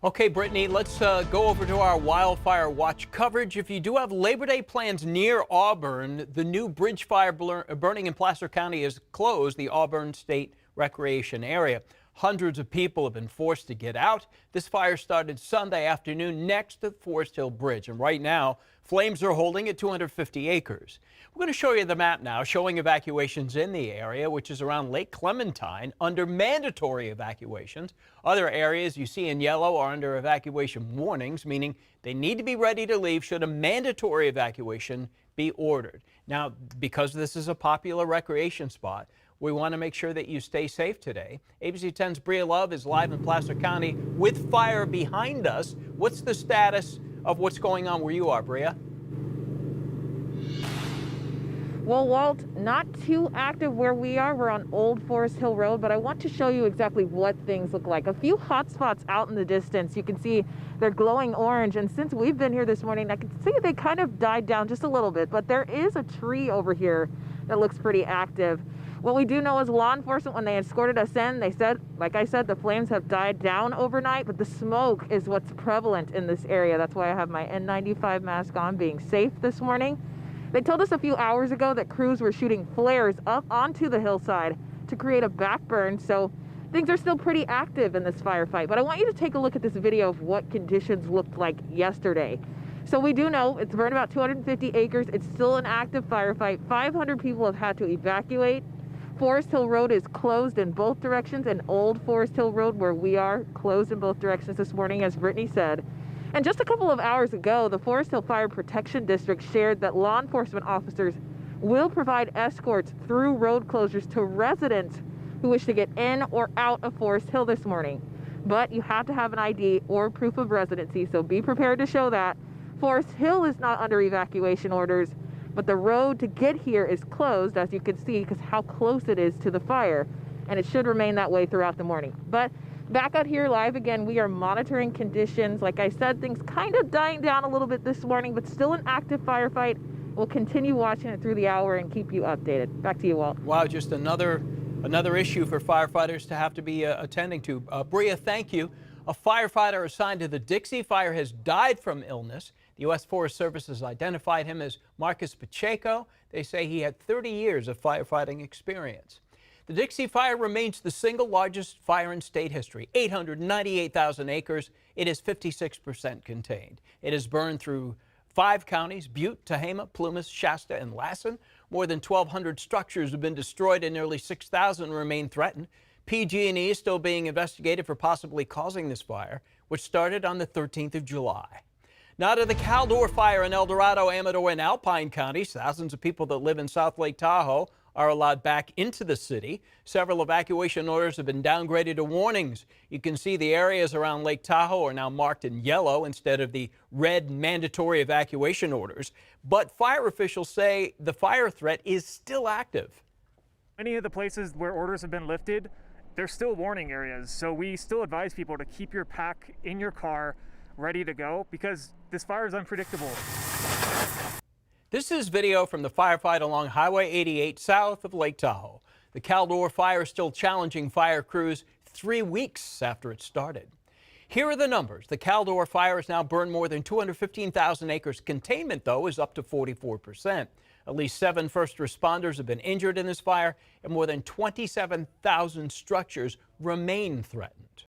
Okay, Brittany, let's go over to our wildfire watch coverage. If you do have Labor Day plans near Auburn, the new bridge fire burning in Placer County is closed, the Auburn State Recreation Area. Hundreds of people have been forced to get out. This fire started Sunday afternoon next to Forest Hill Bridge, and right now, flames are holding at 250 acres. We're going to show you the map now showing evacuations in the area, which is around Lake Clementine, under mandatory evacuations. Other areas you see in yellow are under evacuation warnings, meaning they need to be ready to leave should a mandatory evacuation be ordered. Now, because this is a popular recreation spot, we want to make sure that you stay safe today. ABC 10's Bria Love is live in Placer County with fire behind us. What's the status of what's going on where you are, Bria? Well, Walt, not too active where we are. We're on Old Forest Hill Road, but I want to show you exactly what things look like. A few hot spots out in the distance. You can see they're glowing orange, and since we've been here this morning, I can see they kind of died down just a little bit, but there is a tree over here that looks pretty active. What we do know is law enforcement, when they escorted us in, they said, like I said, the flames have died down overnight, but the smoke is what's prevalent in this area. That's why I have my N95 mask on, being safe this morning. They told us a few hours ago that crews were shooting flares up onto the hillside to create a backburn, so things are still pretty active in this firefight. But I want you to take a look at this video of what conditions looked like yesterday. So we do know it's burned about 250 acres. It's still an active firefight. 500 people have had to evacuate. Forest Hill Road is closed in both directions, and Old Forest Hill Road, where we are, closed in both directions this morning, as Brittany said. And just a couple of hours ago, the Forest Hill Fire Protection District shared that law enforcement officers will provide escorts through road closures to residents who wish to get in or out of Forest Hill this morning. But you have to have an ID or proof of residency, so be prepared to show that. Forest Hill is not under evacuation orders, but the road to get here is closed, as you can see, because how close it is to the fire, and it should remain that way throughout the morning. But back out here live again, we are monitoring conditions. Like I said, things kind of dying down a little bit this morning, but still an active firefight. We'll continue watching it through the hour and keep you updated. Back to you, Walt. Wow, just another issue for firefighters to have to be attending to. Bria, thank you. A firefighter assigned to the Dixie fire has died from illness. The U.S. Forest Service has identified him as Marcus Pacheco. They say he had 30 years of firefighting experience. The Dixie fire remains the single largest fire in state history, 898,000 acres. It is 56% contained. It has burned through 5 counties, Butte, Tehama, Plumas, Shasta, and Lassen. More than 1,200 structures have been destroyed and nearly 6,000 remain threatened. PG&E is still being investigated for possibly causing this fire, which started on the 13th of July. Now to the Caldor fire in El Dorado, Amador, and Alpine counties. Thousands of people that live in South Lake Tahoe are allowed back into the city. Several evacuation orders have been downgraded to warnings. You can see the areas around Lake Tahoe are now marked in yellow instead of the red mandatory evacuation orders. But fire officials say the fire threat is still active. Many of the places where orders have been lifted, they're still warning areas. So we still advise people to keep your pack in your car ready to go, because this fire is unpredictable. This is video from the firefight along Highway 88 south of Lake Tahoe. The Caldor fire is still challenging fire crews 3 weeks after it started. Here are the numbers. The Caldor fire has now burned more than 215,000 acres. Containment, though, is up to 44%. At least 7 first responders have been injured in this fire, and more than 27,000 structures remain threatened.